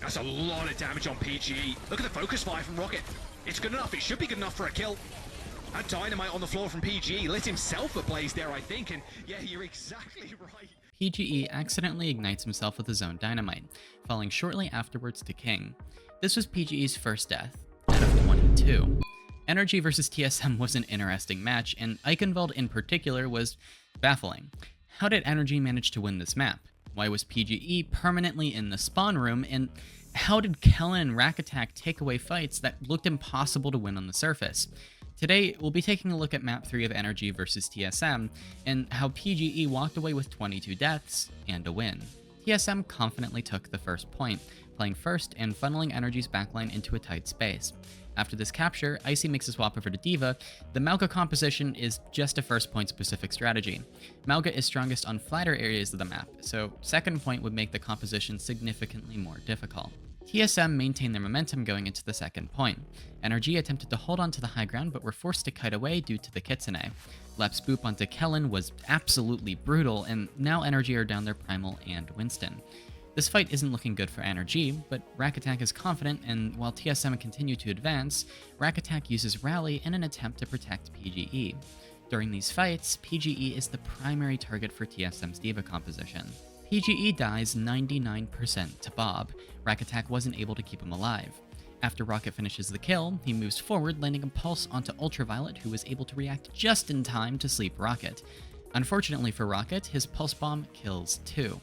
That's a lot of damage on PGE. Look at the focus fire from Rocket. It's good enough. It should be good enough for a kill. A dynamite on the floor from PGE lit himself ablaze there, I think, and yeah, you're exactly right. PGE accidentally ignites himself with his own dynamite, falling shortly afterwards to King. This was PGE's first death, out of 22. Energy versus TSM was an interesting match, and Eichenwald in particular was baffling. How did Energy manage to win this map? Why was PGE permanently in the spawn room, and how did Kellen and Rack Attack take away fights that looked impossible to win on the surface? Today, we'll be taking a look at Map 3 of Energy versus TSM, and how PGE walked away with 22 deaths and a win. TSM confidently took the first point, playing first and funneling Energy's backline into a tight space. After this capture, Icy makes a swap over to D.Va. The Mauga composition is just a first point specific strategy. Mauga is strongest on flatter areas of the map, so second point would make the composition significantly more difficult. TSM maintained their momentum going into the second point. Energy attempted to hold on to the high ground but were forced to kite away due to the Kitsune. Lep's boop onto Kellen was absolutely brutal, and now Energy are down their Primal and Winston. This fight isn't looking good for Energy, but Rack Attack is confident, and while TSM continue to advance, Rack Attack uses Rally in an attempt to protect PGE. During these fights, PGE is the primary target for TSM's D.Va composition. PGE dies 99% to Bob. Rack Attack wasn't able to keep him alive. After Rocket finishes the kill, he moves forward, landing a pulse onto Ultraviolet, who was able to react just in time to sleep Rocket. Unfortunately for Rocket, his pulse bomb kills too.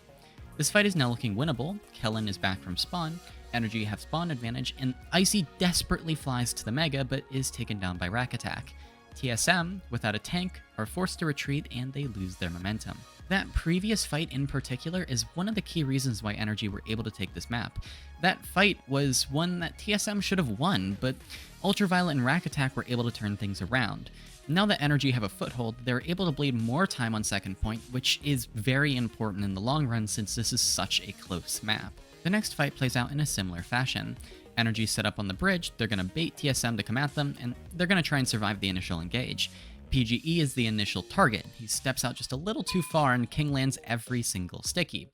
This fight is now looking winnable. Kellen is back from spawn, Energy have spawn advantage, and Icy desperately flies to the Mega but is taken down by Rack Attack. TSM, without a tank, are forced to retreat and they lose their momentum. That previous fight in particular is one of the key reasons why Energy were able to take this map. That fight was one that TSM should have won, but Ultraviolet and Rack Attack were able to turn things around. Now that Energy have a foothold, they're able to bleed more time on second point, which is very important in the long run since this is such a close map. The next fight plays out in a similar fashion. Energy set up on the bridge, they're going to bait TSM to come at them, and they're going to try and survive the initial engage. PGE is the initial target. He steps out just a little too far and King lands every single sticky.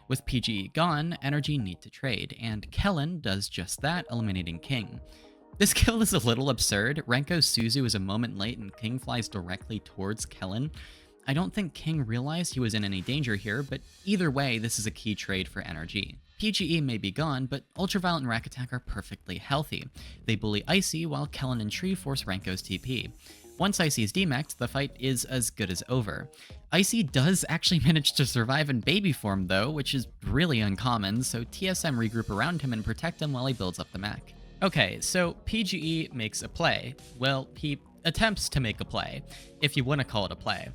With PGE gone, Energy need to trade, and Kellen does just that, eliminating King. This kill is a little absurd. Renko's Suzu is a moment late and King flies directly towards Kellen. I don't think King realized he was in any danger here, but either way, this is a key trade for Energy. PGE may be gone, but Ultraviolet and Rack Attack are perfectly healthy. They bully Icy while Kellen and Tree force Renko's TP. Once Icy is demexed, the fight is as good as over. Icy does actually manage to survive in baby form though, which is really uncommon, so TSM regroup around him and protect him while he builds up the mech. Okay, so PGE makes a play. Well, he attempts to make a play, if you want to call it a play.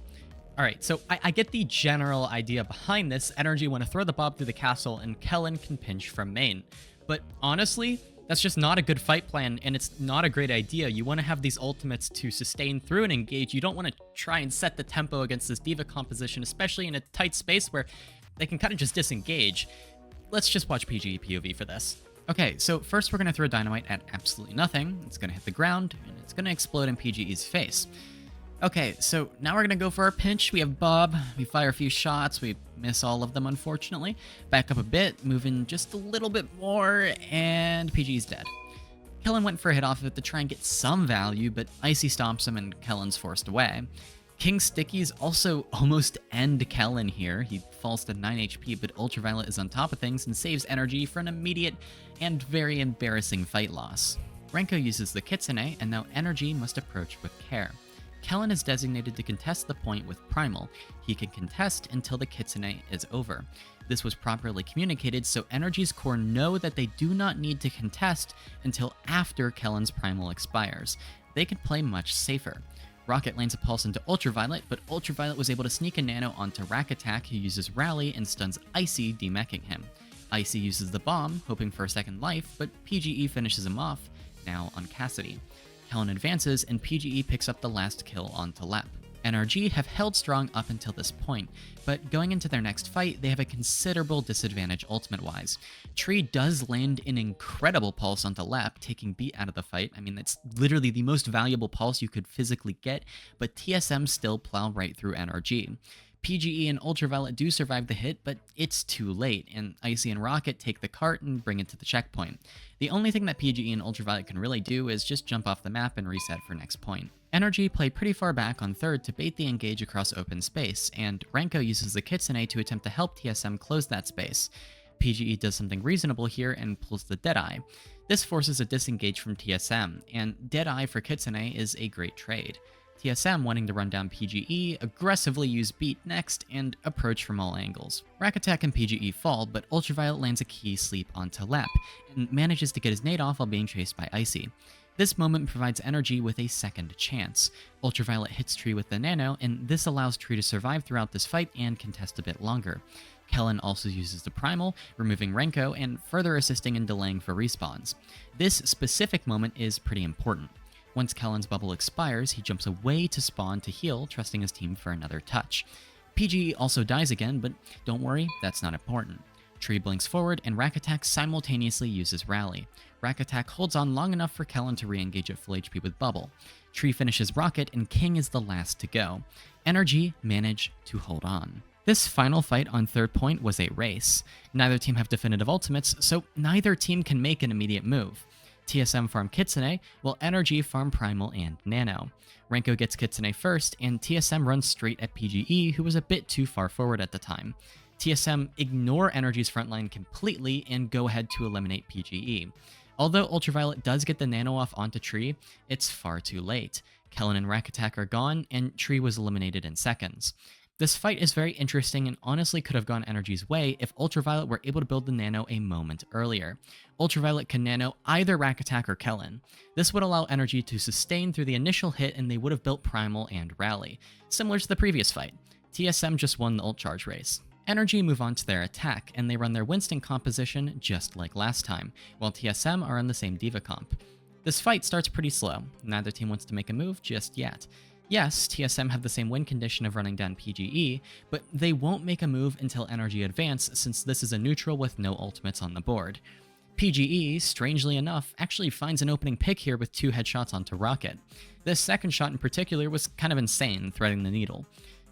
Alright, so I get the general idea behind this. Energy want to throw the Bob through the castle and Kellen can pinch from main. But honestly, that's just not a good fight plan, and it's not a great idea. You want to have these ultimates to sustain through an engage. You don't want to try and set the tempo against this D.Va composition, especially in a tight space where they can kind of just disengage. Let's just watch PGE POV for this. Okay, so first we're going to throw dynamite at absolutely nothing. It's going to hit the ground, and it's going to explode in PGE's face. Okay, so now we're going to go for our pinch. We have Bob. We fire a few shots. We miss all of them, unfortunately. Back up a bit, move in just a little bit more, and PGE's dead. Kellen went for a hit off of it to try and get some value, but Icy stomps him and Kellen's forced away. King's stickies also almost end Kellen here. He falls to 9 HP, but Ultraviolet is on top of things and saves Energy for an immediate and very embarrassing fight loss. Renko uses the Kitsune, and now Energy must approach with care. Kellen is designated to contest the point with Primal. He can contest until the Kitsune is over. This was properly communicated, so Energy's core know that they do not need to contest until after Kellen's Primal expires. They can play much safer. Rocket lands a pulse into Ultraviolet, but Ultraviolet was able to sneak a nano onto Rack Attack, who uses Rally and stuns Icy, demeching him. Icy uses the bomb, hoping for a second life, but PGE finishes him off, now on Cassidy. Kellen advances, and PGE picks up the last kill onto Lep. NRG have held strong up until this point, but going into their next fight, they have a considerable disadvantage ultimate-wise. Tree does land an incredible pulse onto Lep, taking beat out of the fight. I mean, that's literally the most valuable pulse you could physically get, but TSM still plow right through NRG. PGE and Ultraviolet do survive the hit, but it's too late, and Icy and Rocket take the cart and bring it to the checkpoint. The only thing that PGE and Ultraviolet can really do is just jump off the map and reset for next point. Energy play pretty far back on third to bait the engage across open space, and Renko uses the Kitsune to attempt to help TSM close that space. PGE does something reasonable here and pulls the Deadeye. This forces a disengage from TSM, and Deadeye for Kitsune is a great trade. TSM wanting to run down PGE, aggressively use Beat next, and approach from all angles. Rack Attack and PGE fall, but Ultraviolet lands a key sleep onto Lep, and manages to get his nade off while being chased by Icy. This moment provides Energy with a second chance. Ultraviolet hits Tree with the Nano, and this allows Tree to survive throughout this fight and contest a bit longer. Kellen also uses the Primal, removing Renko and further assisting in delaying for respawns. This specific moment is pretty important. Once Kellen's bubble expires, he jumps away to spawn to heal, trusting his team for another touch. PGE also dies again, but don't worry, that's not important. Tree blinks forward, and Rack Attack simultaneously uses Rally. Rack Attack holds on long enough for Kellen to re-engage at full HP with Bubble. Tree finishes Rocket, and King is the last to go. Energy manage to hold on. This final fight on third point was a race. Neither team have definitive ultimates, so neither team can make an immediate move. TSM farm Kitsune, while Energy farm Primal and Nano. Renko gets Kitsune first, and TSM runs straight at PGE, who was a bit too far forward at the time. TSM ignore Energy's frontline completely and go ahead to eliminate PGE. Although Ultraviolet does get the Nano off onto Tree, it's far too late. Kellen and Rack Attack are gone, and Tree was eliminated in seconds. This fight is very interesting and honestly could have gone Energy's way if Ultraviolet were able to build the Nano a moment earlier. Ultraviolet can Nano either Rack Attack or Kellen. This would allow Energy to sustain through the initial hit, and they would have built Primal and Rally. Similar to the previous fight. TSM just won the ult charge race. Energy move on to their attack, and they run their Winston composition just like last time, while TSM are on the same Diva comp. This fight starts pretty slow. Neither team wants to make a move just yet. Yes, TSM have the same win condition of running down PGE, but they won't make a move until Energy advance, since this is a neutral with no ultimates on the board. PGE, strangely enough, actually finds an opening pick here with 2 headshots onto Rocket. This second shot in particular was kind of insane, threading the needle.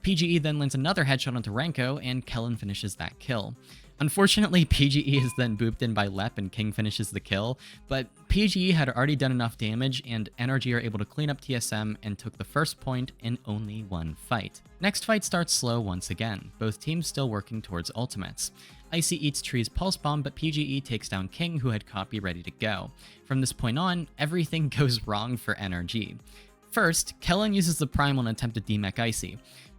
PGE then lands another headshot onto Renko, and Kellen finishes that kill. Unfortunately, PGE is then booped in by Lep and King finishes the kill, but PGE had already done enough damage, and Energy are able to clean up TSM and took the first point in only one fight. Next fight starts slow once again, both teams still working towards ultimates. Icy eats Tree's Pulse Bomb, but PGE takes down King, who had Copy ready to go. From this point on, everything goes wrong for NRG. First, Kellen uses the Primal in an attempt to demech Icy.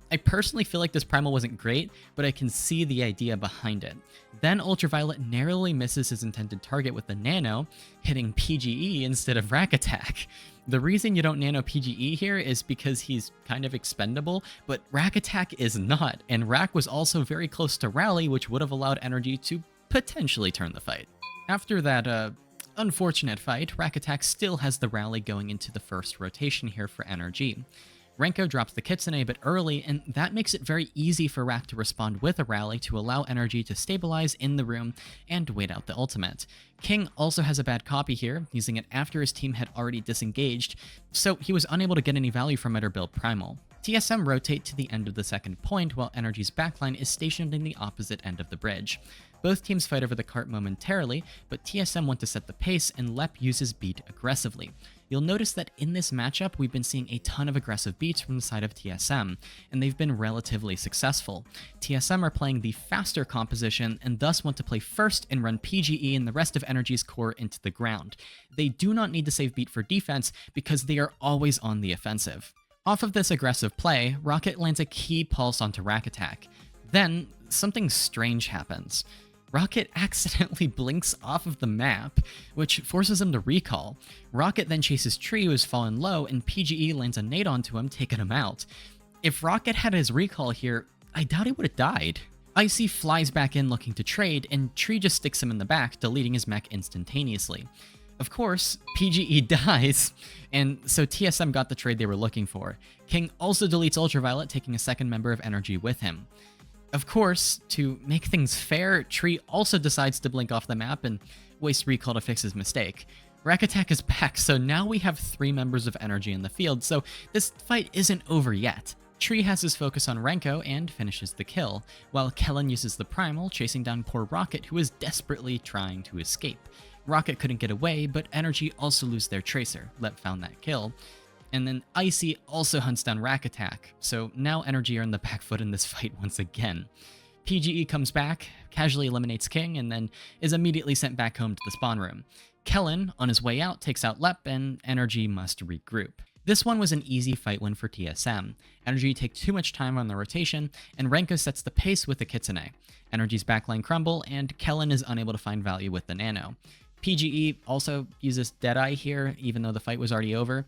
I personally feel like this Primal wasn't great, but I can see the idea behind it. Then Ultraviolet narrowly misses his intended target with the Nano, hitting PGE instead of Rack Attack. The reason you don't Nano PGE here is because he's kind of expendable, but Rack Attack is not, and Rack was also very close to Rally, which would have allowed Energy to potentially turn the fight. After that, unfortunate fight, Rack Attack still has the Rally going into the first rotation here for NRG. Renko drops the Kitsune a bit early, and that makes it very easy for Rack to respond with a Rally to allow Energy to stabilize in the room and wait out the ultimate. King also has a bad copy here, using it after his team had already disengaged, so he was unable to get any value from it or build Primal. TSM rotate to the end of the second point, while Energy's backline is stationed in the opposite end of the bridge. Both teams fight over the cart momentarily, but TSM want to set the pace, and Lep uses Beat aggressively. You'll notice that in this matchup, we've been seeing a ton of aggressive beats from the side of TSM, and they've been relatively successful. TSM are playing the faster composition, and thus want to play first and run PGE and the rest of Energy's core into the ground. They do not need to save beat for defense, because they are always on the offensive. Off of this aggressive play, Rocket lands a key pulse onto Rack Attack. Then, something strange happens. Rocket accidentally blinks off of the map, which forces him to recall. Rocket then chases Tree, who has fallen low, and PGE lands a nade onto him, taking him out. If Rocket had his recall here, I doubt he would have died. Icy flies back in looking to trade, and Tree just sticks him in the back, deleting his mech instantaneously. Of course, PGE dies, and so TSM got the trade they were looking for. King also deletes Ultraviolet, taking a second member of Energy with him. Of course, to make things fair, Tree also decides to blink off the map and waste recall to fix his mistake. Rack Attack is back, so now we have 3 members of Energy in the field, so this fight isn't over yet. Tree has his focus on Renko and finishes the kill, while Kellen uses the Primal, chasing down poor Rocket, who is desperately trying to escape. Rocket couldn't get away, but Energy also lose their Tracer. Lep found that kill. And then Icy also hunts down Rack Attack, so now Energy are in the back foot in this fight once again. PGE comes back, casually eliminates King, and then is immediately sent back home to the spawn room. Kellen, on his way out, takes out Lep, and Energy must regroup. This one was an easy fight win for TSM. Energy take too much time on the rotation, and Renko sets the pace with the Kitsune. Energy's backline crumble, and Kellen is unable to find value with the Nano. PGE also uses Deadeye here, even though the fight was already over.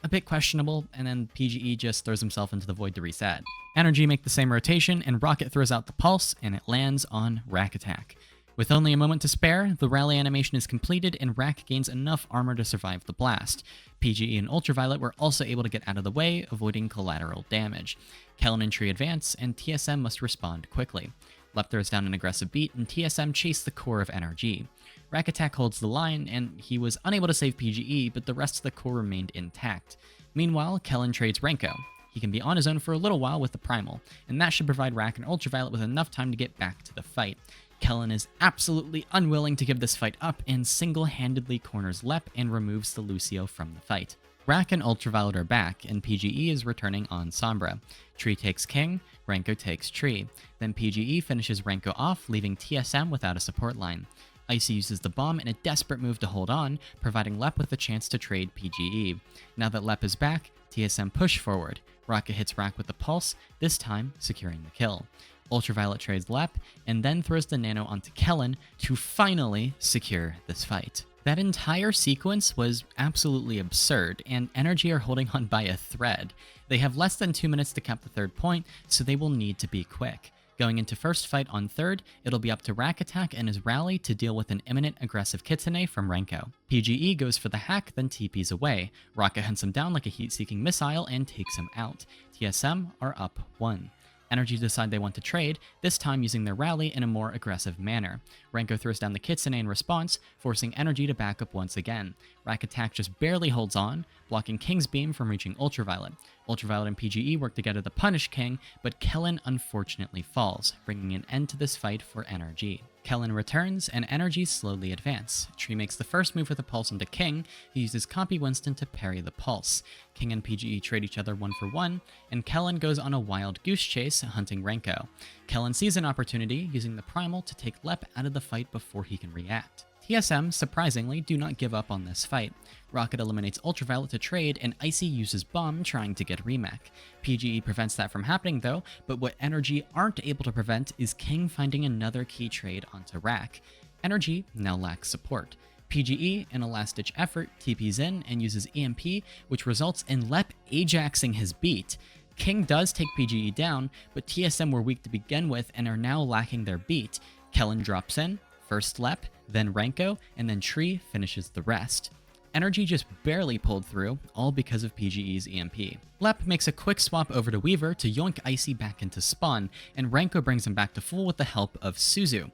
A bit questionable, and then PGE just throws himself into the void to reset. Energy make the same rotation, and Rocket throws out the pulse, and it lands on Rack Attack. With only a moment to spare, the rally animation is completed, and Rack gains enough armor to survive the blast. PGE and Ultraviolet were also able to get out of the way, avoiding collateral damage. Kellen and Tree advance, and TSM must respond quickly. Lep throws down an aggressive beat, and TSM chase the core of NRG. Rack Attack holds the line, and he was unable to save PGE, but the rest of the core remained intact. Meanwhile, Kellen trades Renko. He can be on his own for a little while with the Primal, and that should provide Rack and Ultraviolet with enough time to get back to the fight. Kellen is absolutely unwilling to give this fight up and single-handedly corners Lep and removes the Lucio from the fight. Rack and Ultraviolet are back, and PGE is returning on Sombra. Tree takes King, Renko takes Tree. Then PGE finishes Renko off, leaving TSM without a support line. Icy uses the bomb in a desperate move to hold on, providing Lep with a chance to trade PGE. Now that Lep is back, TSM push forward. Rocket hits Rack with the pulse, this time securing the kill. Ultraviolet trades Lep, and then throws the Nano onto Kellen to finally secure this fight. That entire sequence was absolutely absurd, and Energy are holding on by a thread. They have less than 2 minutes to cap the third point, so they will need to be quick. Going into first fight on third, it'll be up to Rack Attack and his rally to deal with an imminent aggressive Kitsune from Renko. PGE goes for the hack, then TPs away. Rocket hunts him down like a heat-seeking missile and takes him out. TSM are up 1. Energy decide they want to trade, this time using their rally in a more aggressive manner. Renko throws down the Kitsune in response, forcing Energy to back up once again. Rack Attack just barely holds on, blocking King's beam from reaching Ultraviolet. Ultraviolet and PGE work together to punish King, but Kellen unfortunately falls, bringing an end to this fight for NRG. Kellen returns, and Energy slowly advance. Tree makes the first move with a pulse into King, who uses Copy Winston to parry the pulse. King and PGE trade each other 1 for 1, and Kellen goes on a wild goose chase, hunting Renko. Kellen sees an opportunity, using the Primal to take Lep out of the fight before he can react. TSM, surprisingly, do not give up on this fight. Rocket eliminates Ultraviolet to trade, and Icy uses Bomb trying to get remech. PGE prevents that from happening though, but what Energy aren't able to prevent is King finding another key trade onto Rack. Energy now lacks support. PGE, in a last-ditch effort, TPs in and uses EMP, which results in Lep Ajaxing his beat. King does take PGE down, but TSM were weak to begin with and are now lacking their beat. Kellen drops in, first Lep, then Renko, and then Tree finishes the rest. Energy just barely pulled through, all because of PGE's EMP. Lep makes a quick swap over to Weaver to yoink Icy back into spawn, and Renko brings him back to full with the help of Suzu.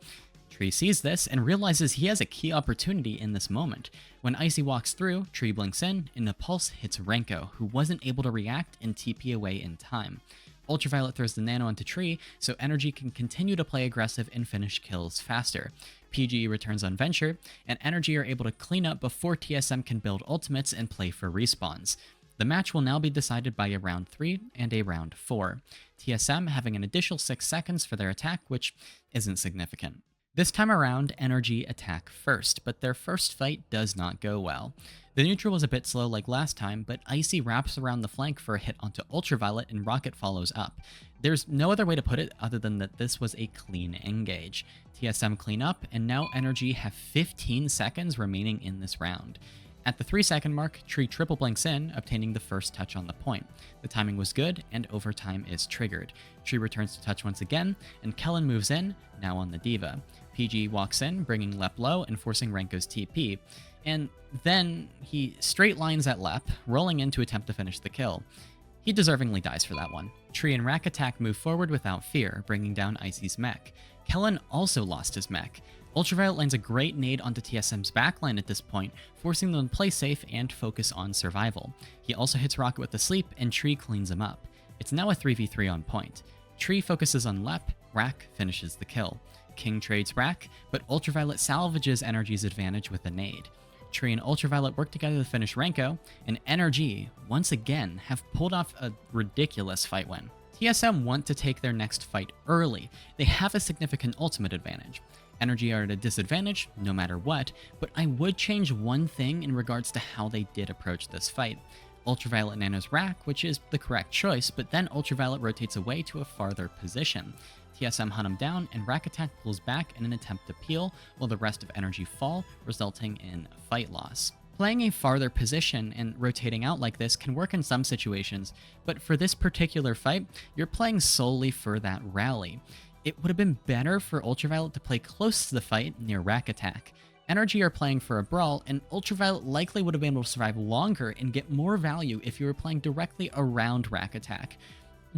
Tree sees this and realizes he has a key opportunity in this moment. When Icy walks through, Tree blinks in, and the pulse hits Renko, who wasn't able to react and TP away in time. Ultraviolet throws the Nano onto Tree, so Energy can continue to play aggressive and finish kills faster. PGE returns on Venture, and Energy are able to clean up before TSM can build ultimates and play for respawns. The match will now be decided by a round 3 and a round 4. TSM having an additional 6 seconds for their attack, which isn't significant. This time around, Energy attack first, but their first fight does not go well. The neutral was a bit slow like last time, but Icy wraps around the flank for a hit onto Ultraviolet and Rocket follows up. There's no other way to put it other than that this was a clean engage. TSM clean up, and now Energy have 15 seconds remaining in this round. At the 3-second mark, Tree triple blinks in, obtaining the first touch on the point. The timing was good, and overtime is triggered. Tree returns to touch once again, and Kellen moves in, now on the Diva. PG walks in, bringing Lep low and forcing Renko's TP. And then he straight lines at Lep, rolling in to attempt to finish the kill. He deservingly dies for that one. Tree and Rack Attack move forward without fear, bringing down Icy's mech. Kellen also lost his mech. Ultraviolet lands a great nade onto TSM's backline at this point, forcing them to play safe and focus on survival. He also hits Rocket with the sleep, and Tree cleans him up. It's now a 3v3 on point. Tree focuses on Lep, Rack finishes the kill. King trades Rack, but Ultraviolet salvages Energy's advantage with a nade. Tree and Ultraviolet work together to finish Renko, and Energy, once again, have pulled off a ridiculous fight win. TSM want to take their next fight early. They have a significant ultimate advantage. Energy are at a disadvantage, no matter what, but I would change one thing in regards to how they did approach this fight. Ultraviolet nanos Rack, which is the correct choice, but then Ultraviolet rotates away to a farther position. TSM hunt him down, and Rack Attack pulls back in an attempt to peel, while the rest of Energy fall, resulting in a fight loss. Playing a farther position and rotating out like this can work in some situations, but for this particular fight, you're playing solely for that rally. It would have been better for Ultraviolet to play close to the fight near Rack Attack. Energy are playing for a brawl, and Ultraviolet likely would have been able to survive longer and get more value if you were playing directly around Rack Attack.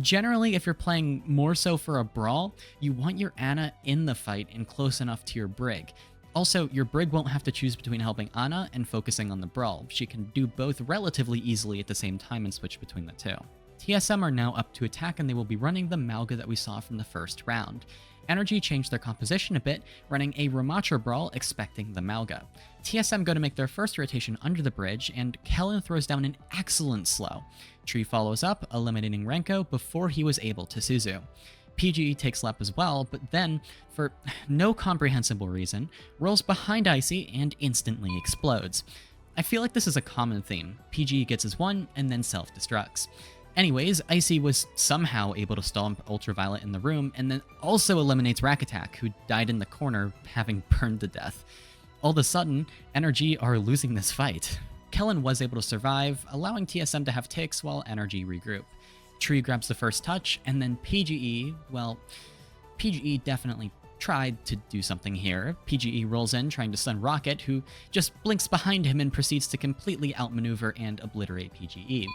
Generally, if you're playing more so for a brawl, you want your Ana in the fight and close enough to your Brig. Also, your Brig won't have to choose between helping Ana and focusing on the brawl. She can do both relatively easily at the same time and switch between the two. TSM are now up to attack, and they will be running the Malga that we saw from the first round. Energy changed their composition a bit, running a Ramatra brawl expecting the Malga. TSM go to make their first rotation under the bridge, and Kellen throws down an excellent slow. Tree follows up, eliminating Renko before he was able to Suzu. PGE takes Lep as well, but then, for no comprehensible reason, rolls behind Icy and instantly explodes. I feel like this is a common theme. PGE gets his one and then self-destructs. Anyways, Icy was somehow able to stomp Ultraviolet in the room, and then also eliminates Rack Attack, who died in the corner, having burned to death. All of a sudden, Energy are losing this fight. Kellen was able to survive, allowing TSM to have ticks while Energy regroup. Tree grabs the first touch, and then PGE, well, PGE definitely tried to do something here. PGE rolls in trying to stun Rocket, who just blinks behind him and proceeds to completely outmaneuver and obliterate PGE.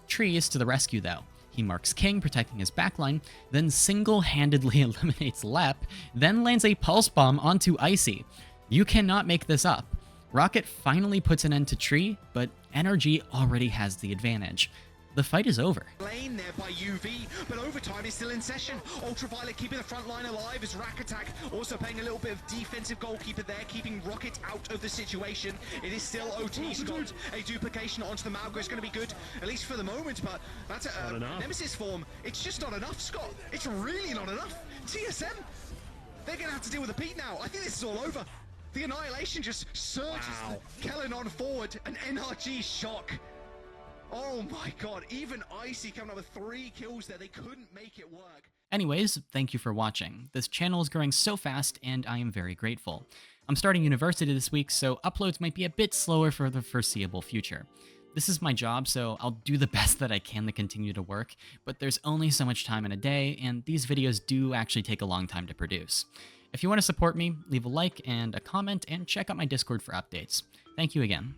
Tree is to the rescue though. He marks King, protecting his backline, then single-handedly eliminates Lep, then lands a pulse bomb onto Icy. You cannot make this up. Rocket finally puts an end to Tree, but Energy already has the advantage. The fight is over. Lane there by UV, but overtime is still in session. Ultraviolet keeping the front line alive as Rack Attack also playing a little bit of defensive goalkeeper there, keeping Rocket out of the situation. It is still OT, Scott. A duplication onto the Malga is going to be good, at least for the moment, but that's a Nemesis form. It's just not enough, Scott. It's really not enough. TSM, they're going to have to deal with a Pete now. I think this is all over. The Annihilation just surges. Wow. Kellen on forward, an NRG shock. Oh my god, even Icy coming up with 3 kills there, they couldn't make it work. Anyways, thank you for watching. This channel is growing so fast, and I am very grateful. I'm starting university this week, so uploads might be a bit slower for the foreseeable future. This is my job, so I'll do the best that I can to continue to work, but there's only so much time in a day, and these videos do actually take a long time to produce. If you want to support me, leave a like and a comment, and check out my Discord for updates. Thank you again.